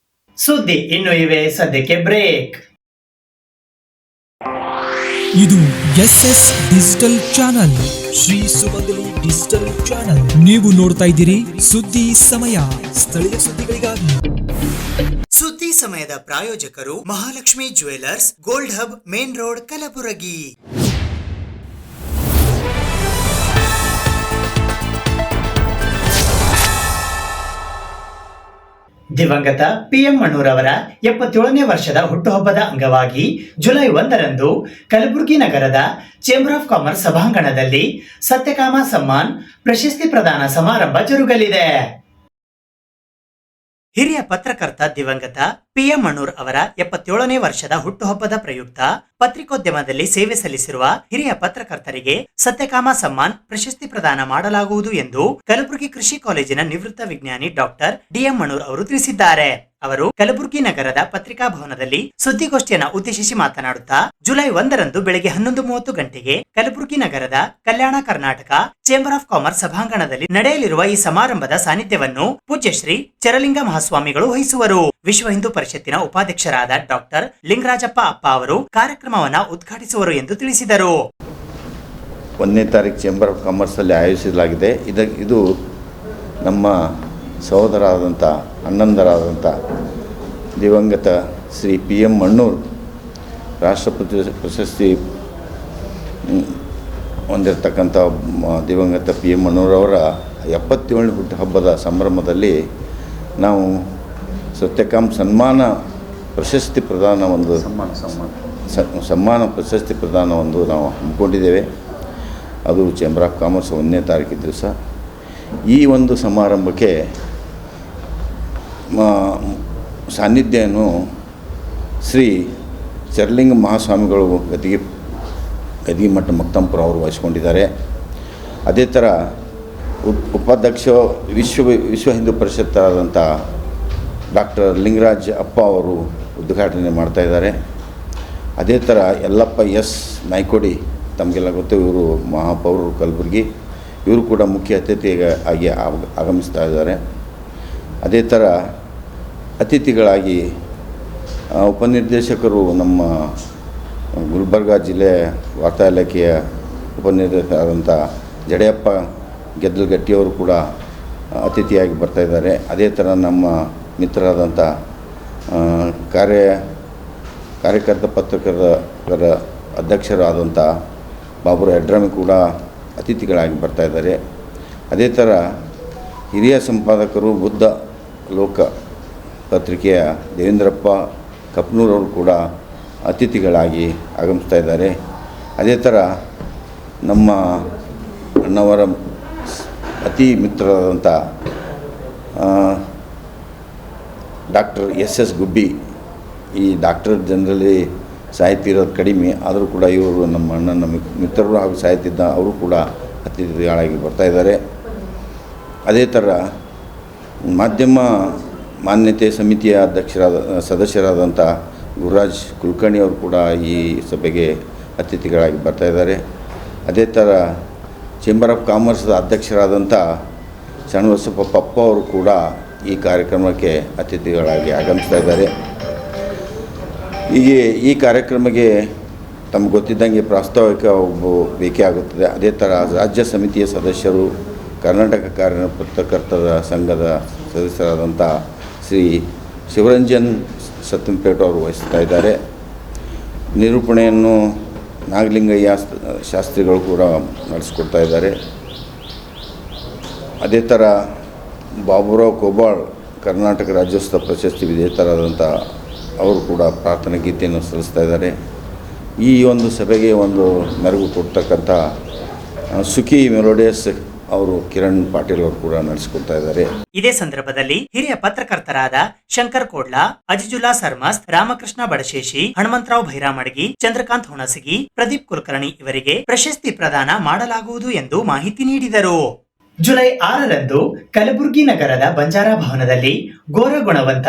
ಸುದ್ದಿ ಇನ್ನು ಇವೆ, ಸದ್ಯಕ್ಕೆ ಬ್ರೇಕ್. ಇದು SS ಡಿಜಿಟಲ್ ಚಾನಲ್, ಶ್ರೀ ಸುಮಂಗಲಿ ಡಿಜಿಟಲ್ ಚಾನಲ್. ನೀವು ನೋಡ್ತಾ ಇದ್ದೀರಿ ಸುದ್ದಿ ಸಮಯ, ಸ್ಥಳೀಯ ಸುದ್ದಿಗಳಿಗಾಗಿ. ಸುದ್ದಿ ಸಮಯದ ಪ್ರಾಯೋಜಕರು Mahalakshmi jewellers, gold hub, main road, Kalaburagi. ದಿವಂಗತ PM ಮಣ್ಣೂರವರ 77ನೇ ವರ್ಷದ ಹುಟ್ಟುಹಬ್ಬದ ಅಂಗವಾಗಿ ಜುಲೈ 1ರಂದು ಕಲಬುರಗಿ ನಗರದ ಚೇಂಬರ್ ಆಫ್ ಕಾಮರ್ಸ್ ಸಭಾಂಗಣದಲ್ಲಿ ಸತ್ಯಕಾಮ ಸಮ್ಮಾನ್ ಪ್ರಶಸ್ತಿ ಪ್ರದಾನ ಸಮಾರಂಭ ಜರುಗಲಿದೆ. ಹಿರಿಯ ಪತ್ರಕರ್ತ ದಿವಂಗತ PM ಮಣ್ಣೂರ್ ಅವರ 77ನೇ ವರ್ಷದ ಹುಟ್ಟುಹಬ್ಬದ ಪ್ರಯುಕ್ತ ಪತ್ರಿಕೋದ್ಯಮದಲ್ಲಿ ಸೇವೆ ಸಲ್ಲಿಸಿರುವ ಹಿರಿಯ ಪತ್ರಕರ್ತರಿಗೆ ಸತ್ಯಕಾಮ ಸಮ್ಮಾನ್ ಪ್ರಶಸ್ತಿ ಪ್ರದಾನ ಮಾಡಲಾಗುವುದು ಎಂದು ಕಲಬುರಗಿ ಕೃಷಿ ಕಾಲೇಜಿನ ನಿವೃತ್ತ ವಿಜ್ಞಾನಿ ಡಾಕ್ಟರ್ DM ಮಣ್ಣೂರ್ ಅವರು ತಿಳಿಸಿದ್ದಾರೆ. ಅವರು ಕಲಬುರಗಿ ನಗರದ ಪತ್ರಿಕಾ ಭವನದಲ್ಲಿ ಸುದ್ದಿಗೋಷ್ಠಿಯನ್ನು ಉದ್ದೇಶಿಸಿ ಮಾತನಾಡುತ್ತಾ, ಜುಲೈ 1ರಂದು ಬೆಳಗ್ಗೆ 11:30 ಗಂಟೆಗೆ ಕಲಬುರಗಿ ನಗರದ Kalyana Karnataka chamber of commerce ಸಭಾಂಗಣದಲ್ಲಿ ನಡೆಯಲಿರುವ ಈ ಸಮಾರಂಭದ ಸಾನ್ನಿಧ್ಯವನ್ನು ಪೂಜ್ಯ ಶ್ರೀ ಚರಲಿಂಗ ಮಹಾಸ್ವಾಮಿಗಳು ವಹಿಸುವರು. ವಿಶ್ವ ಹಿಂದೂ ಪರಿಷತ್ತಿನ ಉಪಾಧ್ಯಕ್ಷರಾದ ಡಾಕ್ಟರ್ ಲಿಂಗರಾಜಪ್ಪ ಅಪ್ಪ ಅವರು ಕಾರ್ಯಕ್ರಮವನ್ನು ಉದ್ಘಾಟಿಸುವರು ಎಂದು ತಿಳಿಸಿದರು. 1ನೇ ತಾರೀಕು ಚೇಂಬರ್ ಆಫ್ ಕಾಮರ್ಸಲ್ಲಿ ಆಯೋಜಿಸಲಾಗಿದೆ. ಇದು ನಮ್ಮ ಸಹೋದರಾದಂಥ ಅಣ್ಣಂದರಾದಂಥ ದಿವಂಗತ ಶ್ರೀ PM ಮಣ್ಣೂರ್ ರಾಷ್ಟ್ರಪತಿ ಪ್ರಶಸ್ತಿ ಹೊಂದಿರತಕ್ಕಂಥ ದಿವಂಗತ PM ಮಣ್ಣೂರವರ 77ನೇ ಹುಟ್ಟುಹಬ್ಬದ ಸಂಭ್ರಮದಲ್ಲಿ ನಾವು ಸತ್ಯಕಾಮ್ ಸನ್ಮಾನ ಪ್ರಶಸ್ತಿ ಪ್ರದಾನ ಒಂದು ಸಮ್ಮಾನ ಪ್ರಶಸ್ತಿ ಪ್ರದಾನ ಒಂದು ನಾವು ಹಮ್ಮಿಕೊಂಡಿದ್ದೇವೆ. ಅದು ಚೇಂಬರ್ ಆಫ್ ಕಾಮರ್ಸ್ 1ನೇ ತಾರೀಕು ದಿವಸ. ಈ ಒಂದು ಸಮಾರಂಭಕ್ಕೆ ಸಾನ್ನಿಧ್ಯವನ್ನು ಶ್ರೀ ಚರಲಿಂಗ ಮಹಾಸ್ವಾಮಿಗಳು ಗದಿಗೆ ಮಠ ಮಕ್ತಂಪುರ ಅವರು ವಹಿಸ್ಕೊಂಡಿದ್ದಾರೆ. ಅದೇ ಥರ ಉಪಾಧ್ಯಕ್ಷ ವಿಶ್ವ ಹಿಂದೂ ಪರಿಷತ್ತಾದಂಥ ಡಾಕ್ಟರ್ ಲಿಂಗರಾಜ್ ಅಪ್ಪ ಅವರು ಉದ್ಘಾಟನೆ ಮಾಡ್ತಾಯಿದ್ದಾರೆ. ಅದೇ ಥರ ಯಲ್ಲಪ್ಪ S ನಾಯ್ಕೋಡಿ, ತಮಗೆಲ್ಲ ಗೊತ್ತು, ಇವರು ಮಹಾಪೌರರು ಕಲಬುರಗಿ, ಇವರು ಕೂಡ ಮುಖ್ಯ ಅತಿಥಿಯಾಗಿ ಆಗಮಿಸ್ತಾ ಇದ್ದಾರೆ. ಅದೇ ಥರ ಅತಿಥಿಗಳಾಗಿ ಉಪನಿರ್ದೇಶಕರು, ನಮ್ಮ ಗುಲ್ಬರ್ಗ ಜಿಲ್ಲೆ ವಾರ್ತಾ ಇಲಾಖೆಯ ಉಪನಿರ್ದೇಶಕರಾದಂಥ ಜಡೆಯಪ್ಪ ಗೆದ್ದಲಗಟ್ಟಿಯವರು ಕೂಡ ಅತಿಥಿಯಾಗಿ ಬರ್ತಾಯಿದ್ದಾರೆ. ಅದೇ ಥರ ನಮ್ಮ ಮಿತ್ರರಾದಂಥ ಕಾರ್ಯಕರ್ತ ಪತ್ರಕರ್ತರ ಅಧ್ಯಕ್ಷರಾದಂಥ ಬಾಬುರ ಯಡ್ರಾಮಿ ಕೂಡ ಅತಿಥಿಗಳಾಗಿ ಬರ್ತಾಯಿದ್ದಾರೆ. ಅದೇ ಥರ ಹಿರಿಯ ಸಂಪಾದಕರು ಬುದ್ಧ ಲೋಕ ಪತ್ರಿಕೆಯ ದೇವೇಂದ್ರಪ್ಪ ಕಪ್ನೂರವರು ಕೂಡ ಅತಿಥಿಗಳಾಗಿ ಆಗಮಿಸ್ತಾ ಇದ್ದಾರೆ. ಅದೇ ಥರ ನಮ್ಮ ಅಣ್ಣವರ ಅತಿ ಮಿತ್ರರಾದಂಥ ಡಾಕ್ಟರ್ SS ಗುಬ್ಬಿ, ಈ ಡಾಕ್ಟರ್ ಜನರಲ್ಲಿ ಸಾಹಿತ್ಯ ಇರೋದು ಕಡಿಮೆ, ಆದರೂ ಕೂಡ ಇವರು ನಮ್ಮ ಅಣ್ಣನ ಮಿತ್ರರು ಹಾಗೂ ಸಾಹಿತ್ಯದ ಅವರು ಕೂಡ ಅತಿಥಿಗಳಾಗಿ ಬರ್ತಾಯಿದ್ದಾರೆ. ಅದೇ ಥರ ಮಾಧ್ಯಮ ಮಾನ್ಯತೆ ಸಮಿತಿಯ ಸದಸ್ಯರಾದಂಥ ಗುರುರಾಜ್ ಕುಲಕರ್ಣಿ ಅವರು ಕೂಡ ಈ ಸಭೆಗೆ ಅತಿಥಿಗಳಾಗಿ ಬರ್ತಾಯಿದ್ದಾರೆ. ಅದೇ ಥರ ಚೇಂಬರ್ ಆಫ್ ಕಾಮರ್ಸ್ದ ಅಧ್ಯಕ್ಷರಾದಂಥ ಶರಣಬಸಪ್ಪ ಪಪ್ಪ ಅವರು ಕೂಡ ಈ ಕಾರ್ಯಕ್ರಮಕ್ಕೆ ಅತಿಥಿಗಳಾಗಿ ಆಗಮಿಸ್ತಾ ಇದ್ದಾರೆ. ಹೀಗೆ ಈ ಕಾರ್ಯಕ್ರಮಕ್ಕೆ ತಮಗೆ ಗೊತ್ತಿದ್ದಂಗೆ ಪ್ರಾಸ್ತಾವಿಕ ಬೇಕೇ ಆಗುತ್ತದೆ. ಅದೇ ಥರ ರಾಜ್ಯ ಸಮಿತಿಯ ಸದಸ್ಯರು, ಕರ್ನಾಟಕ ಪತ್ರಕರ್ತರ ಸಂಘದ ಸದಸ್ಯರಾದಂಥ ಶ್ರೀ ಶಿವರಂಜನ್ ಸತ್ತಂಪೇಟೆ ಅವರು ವಹಿಸ್ತಾ ಇದ್ದಾರೆ. ನಿರೂಪಣೆಯನ್ನು ನಾಗಲಿಂಗಯ್ಯ ಶಾಸ್ತ್ರಿಗಳು ಕೂಡ ನಡೆಸ್ಕೊಡ್ತಾ ಇದ್ದಾರೆ. ಅದೇ ಥರ ಬಾಬುರಾವ್ ಕೋಬಾಳ್ ಕರ್ನಾಟಕ ರಾಜ್ಯೋತ್ಸವ ಪ್ರಶಸ್ತಿ ವಿಜೇತರಾದಂಥ ಅವರು ಕೂಡ ಪ್ರಾರ್ಥನಾ ಗೀತೆಯನ್ನು ಸಲ್ಲಿಸ್ತಾ ಇದ್ದಾರೆ. ಈ ಒಂದು ಸಭೆಗೆ ಒಂದು ಮೆರುಗು ಕೊಡ್ತಕ್ಕಂಥ ಸುಖಿ ಮೆಲೋಡಿಯಸ್ ಅವರು ಕಿರಣ್ ಪಾಟೀಲ್ ಅವರು ಕೂಡ ನಡೆಸಿಕೊಡ್ತಾ ಇದ್ದಾರೆ. ಇದೇ ಸಂದರ್ಭದಲ್ಲಿ ಹಿರಿಯ ಪತ್ರಕರ್ತರಾದ ಶಂಕರ್ ಕೋಡ್ಲಾ, ಅಜಿಜುಲ್ಲಾ ಸರ್ಮಸ್, ರಾಮಕೃಷ್ಣ ಬಡಶೇಷಿ, ಹನುಮಂತರಾವ್ ಭೈರಾಮಡಗಿ, ಚಂದ್ರಕಾಂತ್ ಹುಣಸಗಿ, ಪ್ರದೀಪ್ ಕುಲಕರ್ಣಿ ಇವರಿಗೆ ಪ್ರಶಸ್ತಿ ಪ್ರದಾನ ಮಾಡಲಾಗುವುದು ಎಂದು ಮಾಹಿತಿ ನೀಡಿದರು. ಜುಲೈ 6ರಂದು ಕಲಬುರಗಿ ನಗರದ ಬಂಜಾರಾ ಭವನದಲ್ಲಿ ಗೋರ ಗುಣವಂತ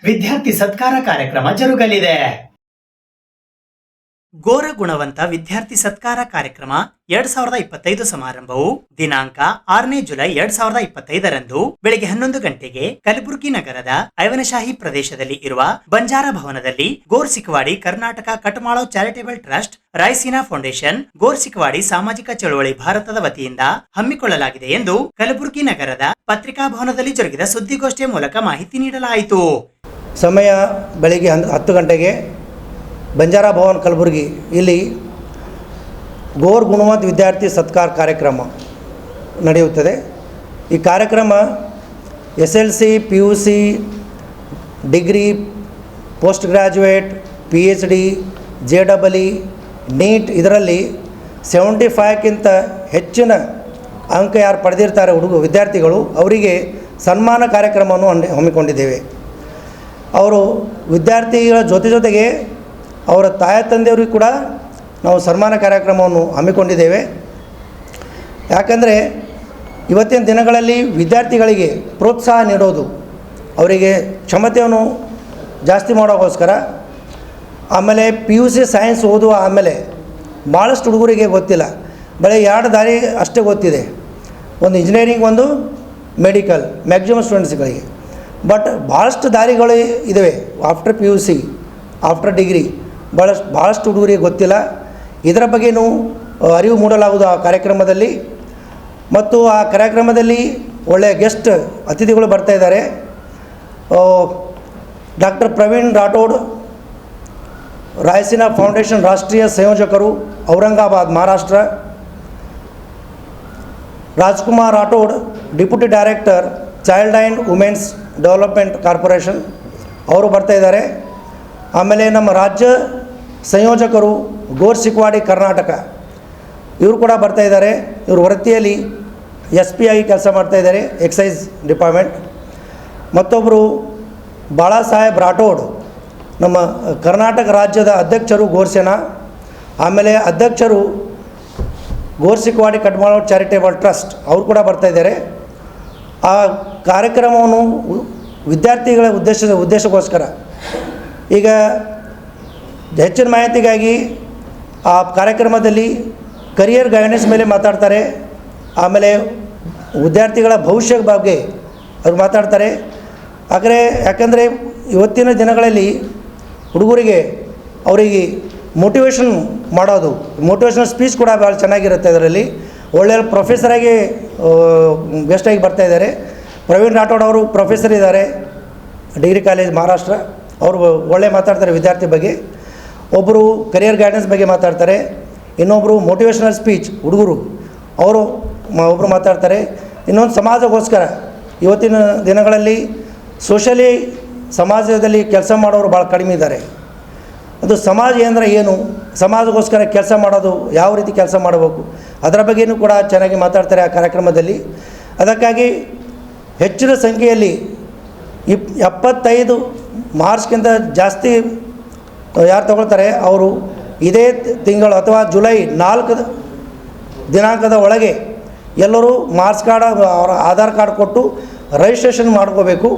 ವಿದ್ಯಾರ್ಥಿ ಸತ್ಕಾರ ಕಾರ್ಯಕ್ರಮ ಜರುಗಲಿದೆ. ಗೋರ ಗುಣವಂತ ವಿದ್ಯಾರ್ಥಿ ಸತ್ಕಾರ ಕಾರ್ಯಕ್ರಮ 2025 ಸಮಾರಂಭವು ದಿನಾಂಕ 6ನೇ ಜುಲೈ 2025ರಂದು ಬೆಳಗ್ಗೆ 11 ಗಂಟೆಗೆ ಕಲಬುರಗಿ ನಗರದ ಐವನಶಾಹಿ ಪ್ರದೇಶದಲ್ಲಿ ಇರುವ ಬಂಜಾರಾ ಭವನದಲ್ಲಿ ಗೋರ್ಸಿಕವಾಡಿ ಕರ್ನಾಟಕ ಕಟಮಾಳೋ ಚಾರಿಟೇಬಲ್ ಟ್ರಸ್ಟ್, ರಾಯಸೀನಾ ಫೌಂಡೇಶನ್, ಗೋರ್ಸಿಕವಾಡಿ ಸಾಮಾಜಿಕ ಚಳವಳಿ ಭಾರತದ ವತಿಯಿಂದ ಹಮ್ಮಿಕೊಳ್ಳಲಾಗಿದೆ ಎಂದು ಕಲಬುರಗಿ ನಗರದ ಪತ್ರಿಕಾ ಭವನದಲ್ಲಿ ಜರುಗಿದ ಸುದ್ದಿಗೋಷ್ಠಿಯ ಮೂಲಕ ಮಾಹಿತಿ ನೀಡಲಾಯಿತು. ಸಮಯ ಬೆಳಿಗ್ಗೆ 10 ಗಂಟೆಗೆ ಬಂಜಾರಾ ಭವನ್ ಕಲಬುರಗಿ ಇಲ್ಲಿ ಗೋರ್ ಗುಣವಂತ ವಿದ್ಯಾರ್ಥಿ ಸತ್ಕಾರ ಕಾರ್ಯಕ್ರಮ ನಡೆಯುತ್ತದೆ. ಈ ಕಾರ್ಯಕ್ರಮ SLC, PUC, degree, post graduate, PhD, JEE, NEET ಇದರಲ್ಲಿ 75ಕ್ಕಿಂತ ಹೆಚ್ಚಿನ ಅಂಕ ಯಾರು ಪಡೆದಿರ್ತಾರೆ ವಿದ್ಯಾರ್ಥಿಗಳು ಅವರಿಗೆ ಸನ್ಮಾನ ಕಾರ್ಯಕ್ರಮವನ್ನು ಹಮ್ಮಿಕೊಂಡಿದ್ದೇವೆ. ಅವರು ವಿದ್ಯಾರ್ಥಿಗಳ ಜೊತೆಗೆ ಅವರ ತಾಯಿ ತಂದೆಯವರಿಗೂ ಕೂಡ ನಾವು ಸನ್ಮಾನ ಕಾರ್ಯಕ್ರಮವನ್ನು ಹಮ್ಮಿಕೊಂಡಿದ್ದೇವೆ. ಯಾಕಂದರೆ ಇವತ್ತಿನ ದಿನಗಳಲ್ಲಿ ವಿದ್ಯಾರ್ಥಿಗಳಿಗೆ ಪ್ರೋತ್ಸಾಹ ನೀಡೋದು, ಅವರಿಗೆ ಕ್ಷಮತೆಯನ್ನು ಜಾಸ್ತಿ ಮಾಡೋಕ್ಕೋಸ್ಕರ. ಆಮೇಲೆ PUC ಸೈನ್ಸ್ ಓದುವ ಆಮೇಲೆ ಭಾಳಷ್ಟು ಹುಡುಗರಿಗೆ ಗೊತ್ತಿಲ್ಲ, ಬರೀ 2 ದಾರಿ ಅಷ್ಟೇ ಗೊತ್ತಿದೆ, ಒಂದು ಇಂಜಿನಿಯರಿಂಗ್, ಒಂದು ಮೆಡಿಕಲ್, ಮ್ಯಾಕ್ಸಿಮಮ್ ಸ್ಟೂಡೆಂಟ್ಸ್ಗಳಿಗೆ. ಬಟ್ ಭಾಳಷ್ಟು ದಾರಿಗಳು ಇದ್ದಾವೆ ಆಫ್ಟರ್ PUC, ಆಫ್ಟರ್ ಡಿಗ್ರಿ. ಭಾಳಷ್ಟು ಹುಡುಗರಿಗೆ ಗೊತ್ತಿಲ್ಲ. ಇದರ ಬಗ್ಗೆಯೂ ಅರಿವು ಮೂಡಲಾಗುವುದು ಆ ಕಾರ್ಯಕ್ರಮದಲ್ಲಿ. ಮತ್ತು ಆ ಕಾರ್ಯಕ್ರಮದಲ್ಲಿ ಒಳ್ಳೆಯ ಗೆಸ್ಟ್ ಅತಿಥಿಗಳು ಬರ್ತಾಯಿದ್ದಾರೆ. ಡಾಕ್ಟರ್ ಪ್ರವೀಣ್ ರಾಠೋಡ್, ರಾಯಸೀನಾ ಫೌಂಡೇಶನ್ ರಾಷ್ಟ್ರೀಯ ಸಂಯೋಜಕರು, Aurangabad, Maharashtra. Rajkumar Rathod, deputy director, child and women's development corporation, ಅವರು ಬರ್ತಾಯಿದ್ದಾರೆ. ಆಮೇಲೆ ನಮ್ಮ ರಾಜ್ಯ ಸಂಯೋಜಕರು ಗೋರ್ಸಿಕವಾಡಿ ಕರ್ನಾಟಕ, ಇವರು ಕೂಡ ಬರ್ತಾಯಿದ್ದಾರೆ. ಇವರು ವೃತ್ತಿಯಲ್ಲಿ SP ಆಗಿ ಕೆಲಸ ಮಾಡ್ತಾಯಿದ್ದಾರೆ, ಎಕ್ಸೈಸ್ ಡಿಪಾರ್ಟ್ಮೆಂಟ್. ಮತ್ತೊಬ್ಬರು ಬಾಳಾ ಸಾಹೇಬ್ ರಾಠೋಡ್, ನಮ್ಮ ಕರ್ನಾಟಕ ರಾಜ್ಯದ ಅಧ್ಯಕ್ಷರು ಗೋರ್ಸೇನಾ. ಆಮೇಲೆ ಅಧ್ಯಕ್ಷರು ಗೋರ್ಸಿಕವಾಡಿ ಕಟ್ಮಾಳೋ ಚಾರಿಟೇಬಲ್ ಟ್ರಸ್ಟ್, ಅವರು ಕೂಡ ಬರ್ತಾಯಿದ್ದಾರೆ. ಆ ಕಾರ್ಯಕ್ರಮವನ್ನು ವಿದ್ಯಾರ್ಥಿಗಳ ಉದ್ದೇಶಕ್ಕೋಸ್ಕರ ಈಗ ಹೆಚ್ಚಿನ ಮಾಹಿತಿಗಾಗಿ ಆ ಕಾರ್ಯಕ್ರಮದಲ್ಲಿ ಕರಿಯರ್ ಗೈಡೆನ್ಸ್ ಮೇಲೆ ಮಾತಾಡ್ತಾರೆ. ಆಮೇಲೆ ವಿದ್ಯಾರ್ಥಿಗಳ ಭವಿಷ್ಯದ ಬಗ್ಗೆ ಅವರು ಮಾತಾಡ್ತಾರೆ. ಯಾಕಂದರೆ ಇವತ್ತಿನ ದಿನಗಳಲ್ಲಿ ಹುಡುಗರಿಗೆ ಅವರಿಗೆ ಮೋಟಿವೇಶನ್ ಮಾಡೋದು, ಮೋಟಿವೇಶನಲ್ ಸ್ಪೀಚ್ ಕೂಡ ಭಾಳ ಚೆನ್ನಾಗಿರುತ್ತೆ. ಅದರಲ್ಲಿ ಒಳ್ಳೆಯ ಪ್ರೊಫೆಸರಾಗಿ ಗೆಸ್ಟಾಗಿ ಬರ್ತಾಯಿದ್ದಾರೆ. ಪ್ರವೀಣ್ ರಾಠೋಡ್ ಅವರು ಪ್ರೊಫೆಸರ್ ಇದ್ದಾರೆ, ಡಿಗ್ರಿ ಕಾಲೇಜ್, ಮಹಾರಾಷ್ಟ್ರ. ಅವರು ಒಳ್ಳೆ ಮಾತಾಡ್ತಾರೆ ವಿದ್ಯಾರ್ಥಿ ಬಗ್ಗೆ. ಒಬ್ಬರು ಕರಿಯರ್ ಗೈಡೆನ್ಸ್ ಬಗ್ಗೆ ಮಾತಾಡ್ತಾರೆ, ಇನ್ನೊಬ್ಬರು ಮೋಟಿವೇಶ್ನಲ್ ಸ್ಪೀಚ್ ಹುಡುಗರು ಅವರು ಒಬ್ಬರು ಮಾತಾಡ್ತಾರೆ. ಇನ್ನೊಂದು ಸಮಾಜಕ್ಕೋಸ್ಕರ ಇವತ್ತಿನ ದಿನಗಳಲ್ಲಿ ಸೋಷಲಿ ಸಮಾಜದಲ್ಲಿ ಕೆಲಸ ಮಾಡೋರು ಭಾಳ ಕಡಿಮೆ ಇದ್ದಾರೆ. ಅದು ಸಮಾಜ ಅಂದರೆ ಏನು, ಸಮಾಜಕ್ಕೋಸ್ಕರ ಕೆಲಸ ಮಾಡೋದು ಯಾವ ರೀತಿ ಕೆಲಸ ಮಾಡಬೇಕು, ಅದರ ಬಗ್ಗೆಯೂ ಕೂಡ ಚೆನ್ನಾಗಿ ಮಾತಾಡ್ತಾರೆ ಆ ಕಾರ್ಯಕ್ರಮದಲ್ಲಿ. ಅದಕ್ಕಾಗಿ ಹೆಚ್ಚಿನ ಸಂಖ್ಯೆಯಲ್ಲಿ 75 ಮಾರ್ಕ್ಸ್ಗಿಂತ ಜಾಸ್ತಿ ಯಾರು ತಗೊಳ್ತಾರೆ ಅವರು ಇದೇ ತಿಂಗಳು ಅಥವಾ ಜುಲೈ 4 ದಿನಾಂಕದ ಒಳಗೆ ಎಲ್ಲರೂ ಮಾರ್ಕ್ಸ್ ಕಾರ್ಡ್, ಅವರ ಆಧಾರ್ ಕಾರ್ಡ್ ಕೊಟ್ಟು ರಿಜಿಸ್ಟ್ರೇಷನ್ ಮಾಡ್ಕೋಬೇಕು.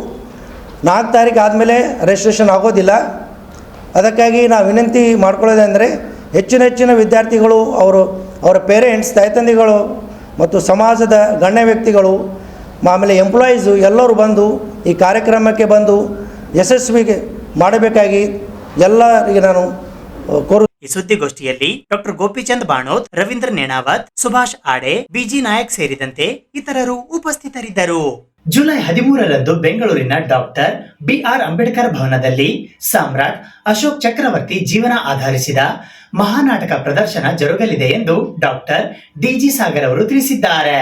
4 ತಾರೀಕು ಆದಮೇಲೆ ರಿಜಿಸ್ಟ್ರೇಷನ್ ಆಗೋದಿಲ್ಲ. ಅದಕ್ಕಾಗಿ ನಾವು ವಿನಂತಿ ಮಾಡ್ಕೊಳ್ಳೋದಂದರೆ ಹೆಚ್ಚಿನ ವಿದ್ಯಾರ್ಥಿಗಳು, ಅವರ ಪೇರೆಂಟ್ಸ್, ತಾಯಿ ತಂದೆಗಳು ಮತ್ತು ಸಮಾಜದ ಗಣ್ಯ ವ್ಯಕ್ತಿಗಳು, ಆಮೇಲೆ ಎಂಪ್ಲಾಯೀಸು ಎಲ್ಲರೂ ಬಂದು ಈ ಕಾರ್ಯಕ್ರಮಕ್ಕೆ ಬಂದು ಯಶಸ್ವಿಗೆ ಮಾಡಬೇಕಾಗಿ ಎಲ್ಲರಿಗೆ ನಾನು ಈ ಸುದ್ದಿಗೋಷ್ಠಿಯಲ್ಲಿ ಡಾಕ್ಟರ್ ಗೋಪಿಚಂದ್ ಬಾಣೋತ್, ರವೀಂದ್ರ ನೇಣಾವತ್, ಸುಭಾಷ್ ಆಡೆ, BG ನಾಯಕ್ ಸೇರಿದಂತೆ ಇತರರು ಉಪಸ್ಥಿತರಿದ್ದರು. ಜುಲೈ 13ರಂದು ಬೆಂಗಳೂರಿನ ಡಾಕ್ಟರ್ BR ಅಂಬೇಡ್ಕರ್ ಭವನದಲ್ಲಿ ಸಾಮ್ರಾಟ್ ಅಶೋಕ್ ಚಕ್ರವರ್ತಿ ಜೀವನ ಆಧರಿಸಿದ ಮಹಾನಾಟಕ ಪ್ರದರ್ಶನ ಜರುಗಲಿದೆ ಎಂದು ಡಾಕ್ಟರ್ DG ಸಾಗರ್ ಅವರು ತಿಳಿಸಿದ್ದಾರೆ.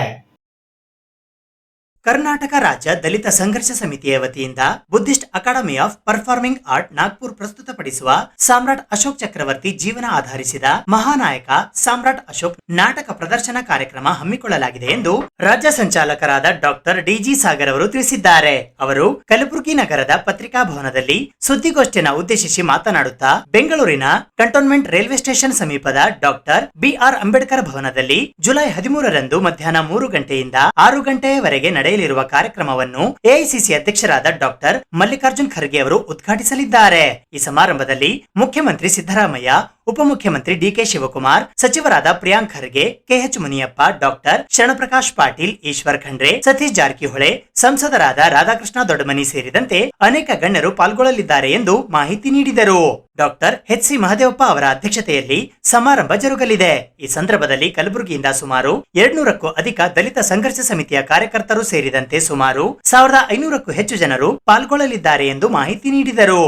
ಕರ್ನಾಟಕ ರಾಜ್ಯ ದಲಿತ ಸಂಘರ್ಷ ಸಮಿತಿಯ ವತಿಯಿಂದ Buddhist academy of performing art Nagpur ಪ್ರಸ್ತುತಪಡಿಸುವ ಸಾಮ್ರಾಟ್ ಅಶೋಕ್ ಚಕ್ರವರ್ತಿ ಜೀವನ ಆಧರಿಸಿದ ಮಹಾನಾಯಕ ಸಾಮ್ರಾಟ್ ಅಶೋಕ್ ನಾಟಕ ಪ್ರದರ್ಶನ ಕಾರ್ಯಕ್ರಮ ಹಮ್ಮಿಕೊಳ್ಳಲಾಗಿದೆ ಎಂದು ರಾಜ್ಯ ಸಂಚಾಲಕರಾದ ಡಾಕ್ಟರ್ ಡಿಜಿ ಸಾಗರ್ ಅವರು ತಿಳಿಸಿದ್ದಾರೆ. ಅವರು ಕಲಬುರಗಿ ನಗರದ ಪತ್ರಿಕಾ ಭವನದಲ್ಲಿ ಸುದ್ದಿಗೋಷ್ಠಿಯನ್ನು ಉದ್ದೇಶಿಸಿ ಮಾತನಾಡುತ್ತಾ ಬೆಂಗಳೂರಿನ ಕಂಟೋನ್ಮೆಂಟ್ ರೈಲ್ವೆ ಸ್ಟೇಷನ್ ಸಮೀಪದ ಡಾಕ್ಟರ್ ಬಿಆರ್ ಅಂಬೇಡ್ಕರ್ ಭವನದಲ್ಲಿ ಜುಲೈ 13ರಂದು ಮಧ್ಯಾಹ್ನ 3 ಗಂಟೆಯಿಂದ 6 ಗಂಟೆಯವರೆಗೆ ನಡೆಯಲಿರುವ ಕಾರ್ಯಕ್ರಮವನ್ನು ಎಐಸಿಸಿ ಅಧ್ಯಕ್ಷರಾದ ಡಾಕ್ಟರ್ ಮಲ್ಲಿಕಾರ್ಜುನ್ ಖರ್ಗೆ ಅವರು ಉದ್ಘಾಟಿಸಲಿದ್ದಾರೆ. ಈ ಸಮಾರಂಭದಲ್ಲಿ ಮುಖ್ಯಮಂತ್ರಿ ಸಿದ್ದರಾಮಯ್ಯ, ಉಪಮುಖ್ಯಮಂತ್ರಿ ಡಿಕೆ ಶಿವಕುಮಾರ್, ಸಚಿವರಾದ ಪ್ರಿಯಾಂಕ್ ಖರ್ಗೆ, ಕೆಎಚ್ ಮುನಿಯಪ್ಪ, ಡಾಕ್ಟರ್ ಶರಣಪ್ರಕಾಶ್ ಪಾಟೀಲ್, ಈಶ್ವರ್ ಖಂಡ್ರೆ, ಸತೀಶ್ ಜಾರಕಿಹೊಳಿ, ಸಂಸದರಾದ ರಾಧಾಕೃಷ್ಣ ದೊಡ್ಡಮನಿ ಸೇರಿದಂತೆ ಅನೇಕ ಗಣ್ಯರು ಪಾಲ್ಗೊಳ್ಳಲಿದ್ದಾರೆ ಎಂದು ಮಾಹಿತಿ ನೀಡಿದರು. ಡಾಕ್ಟರ್ ಎಚ್ ಸಿ ಮಹದೇವಪ್ಪ ಅವರ ಅಧ್ಯಕ್ಷತೆಯಲ್ಲಿ ಸಮಾರಂಭ ಜರುಗಲಿದೆ. ಈ ಸಂದರ್ಭದಲ್ಲಿ ಕಲಬುರಗಿಯಿಂದ ಸುಮಾರು 200ಕ್ಕೂ ಅಧಿಕ ದಲಿತ ಸಂಘರ್ಷ ಸಮಿತಿಯ ಕಾರ್ಯಕರ್ತರು ಸೇರಿದಂತೆ ಸುಮಾರು 1500ಕ್ಕೂ ಹೆಚ್ಚು ಜನರು ಪಾಲ್ಗೊಳ್ಳಲಿದ್ದಾರೆ ಎಂದು ಮಾಹಿತಿ ನೀಡಿದರು.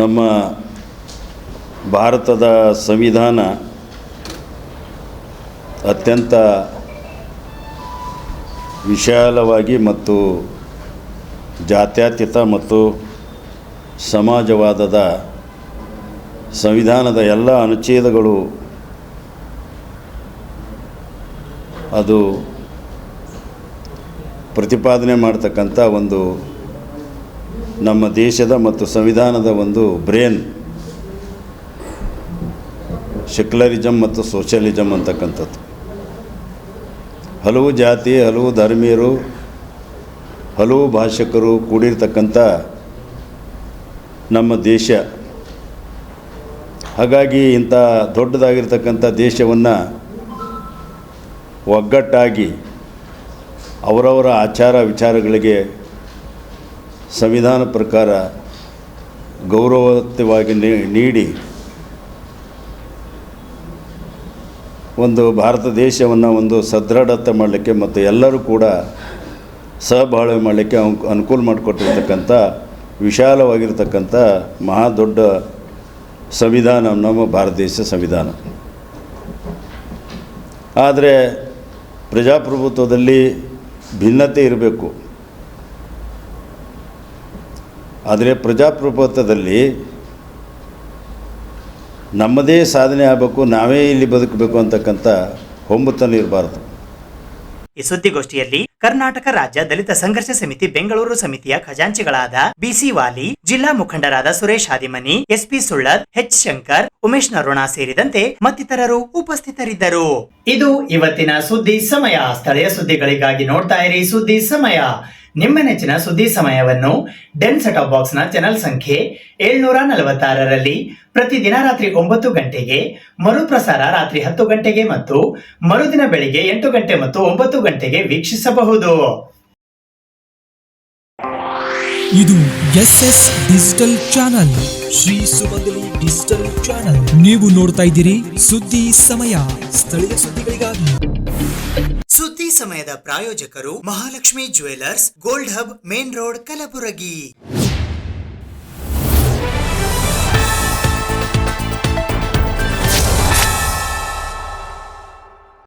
ನಮ್ಮ ಭಾರತದ ಸಂವಿಧಾನ ಅತ್ಯಂತ ವಿಶಾಲವಾಗಿ ಮತ್ತು ಜಾತ್ಯತೀತ ಮತ್ತು ಸಮಾಜವಾದದ ಸಂವಿಧಾನದ ಎಲ್ಲ ಅನುಚ್ಛೇದಗಳು ಅದು ಪ್ರತಿಪಾದನೆ ಮಾಡ್ತಕ್ಕಂಥ ಒಂದು ನಮ್ಮ ದೇಶದ ಮತ್ತು ಸಂವಿಧಾನದ ಒಂದು ಬ್ರೇನ್ ಸೆಕ್ಯುಲರಿಸಮ್ ಮತ್ತು ಸೋಷಿಯಲಿಸಮ್ ಅಂತಕ್ಕಂಥದ್ದು. ಹಲವು ಜಾತಿ, ಹಲವು ಧರ್ಮೀಯರು, ಹಲವು ಭಾಷಿಕರು ಕೂಡಿರ್ತಕ್ಕಂಥ ನಮ್ಮ ದೇಶ. ಹಾಗಾಗಿ ಇಂಥ ದೊಡ್ಡದಾಗಿರ್ತಕ್ಕಂಥ ದೇಶವನ್ನು ಒಗ್ಗಟ್ಟಾಗಿ ಅವರವರ ಆಚಾರ ವಿಚಾರಗಳಿಗೆ ಸಂವಿಧಾನ ಪ್ರಕಾರ ಗೌರವಯುತವಾಗಿ ನೀಡಿ ಒಂದು ಭಾರತ ದೇಶವನ್ನು ಒಂದು ಸದೃಢತೆ ಮಾಡಲಿಕ್ಕೆ ಮತ್ತು ಎಲ್ಲರೂ ಕೂಡ ಸಹಬಾಳ್ವೆ ಮಾಡಲಿಕ್ಕೆ ಅನುಕೂಲ ಮಾಡಿಕೊಟ್ಟಿರ್ತಕ್ಕಂಥ ವಿಶಾಲವಾಗಿರ್ತಕ್ಕಂಥ ಮಹಾ ದೊಡ್ಡ ಸಂವಿಧಾನ ನಮ್ಮ ಭಾರತ ದೇಶ ಸಂವಿಧಾನ. ಆದರೆ ಪ್ರಜಾಪ್ರಭುತ್ವದಲ್ಲಿ ಭಿನ್ನತೆ ಇರಬೇಕು. ಆದರೆ ಪ್ರಜಾಪ್ರಭುತ್ವದಲ್ಲಿ ನಮ್ಮದೇ ಸಾಧನೆ ಆಗಬೇಕು, ನಾವೇ ಇಲ್ಲಿ ಬದುಕಬೇಕು ಅಂತಕ್ಕಂಥ ಹೊಂಬುತನ ಇರಬಾರ್ದು. ಈ ಸುದ್ದಿಗೋಷ್ಠಿಯಲ್ಲಿ ಕರ್ನಾಟಕ ರಾಜ್ಯ ದಲಿತ ಸಂಘರ್ಷ ಸಮಿತಿ ಬೆಂಗಳೂರು ಸಮಿತಿಯ ಖಜಾಂಚಿಗಳಾದ ಬಿಸಿ ವಾಲಿ, ಜಿಲ್ಲಾ ಮುಖಂಡರಾದ ಸುರೇಶ್ ಹಾದಿಮನಿ, ಎಸ್ಪಿ ಸುಳ್ಳದ್, ಎಚ್ ಶಂಕರ್, ಉಮೇಶ್ ನರೋಣ ಸೇರಿದಂತೆ ಮತ್ತಿತರರು ಉಪಸ್ಥಿತರಿದ್ದರು. ಇದು ಇವತ್ತಿನ ಸುದ್ದಿ ಸಮಯ. ಸ್ಥಳೀಯ ಸುದ್ದಿಗಳಿಗಾಗಿ ನೋಡ್ತಾ ಇರಿ ಸುದ್ದಿ ಸಮಯ. ನಿಮ್ಮ ನೆಚ್ಚಿನ ಸುದ್ದಿ ಸಮಯವನ್ನು ಡೆನ್ ಸೆಟ್ ಆಫ್ ಬಾಕ್ಸ್ ನ ಚಾನೆಲ್ ಸಂಖ್ಯೆ 746ರಲ್ಲಿ ಪ್ರತಿದಿನ ರಾತ್ರಿ 9 ಗಂಟೆಗೆ, ಮರುಪ್ರಸಾರ ರಾತ್ರಿ 10 ಗಂಟೆಗೆ ಮತ್ತು ಮರುದಿನ ಬೆಳಿಗ್ಗೆ 8 ಗಂಟೆ ಮತ್ತು 9 ಗಂಟೆಗೆ ವೀಕ್ಷಿಸಬಹುದು. ಇದು ಎಸ್ಎಸ್ ಡಿಜಿಟಲ್ ಚಾನಲ್, ಶ್ರೀ ಸುಮಂಗಲಿ ಡಿಜಿಟಲ್ ಚಾನಲ್. ನೀವು ನೋಡ್ತಾ ಇದ್ದೀರಿ ಸುದ್ದಿ ಸಮಯ, ಸ್ಥಳೀಯ ಸುದ್ದಿಗಳಿಗಾಗಿ. ಸುದ್ದಿ ಸಮಯದ ಪ್ರಾಯೋಜಕರು Mahalakshmi jewellers, gold hub, main road, Kalaburagi.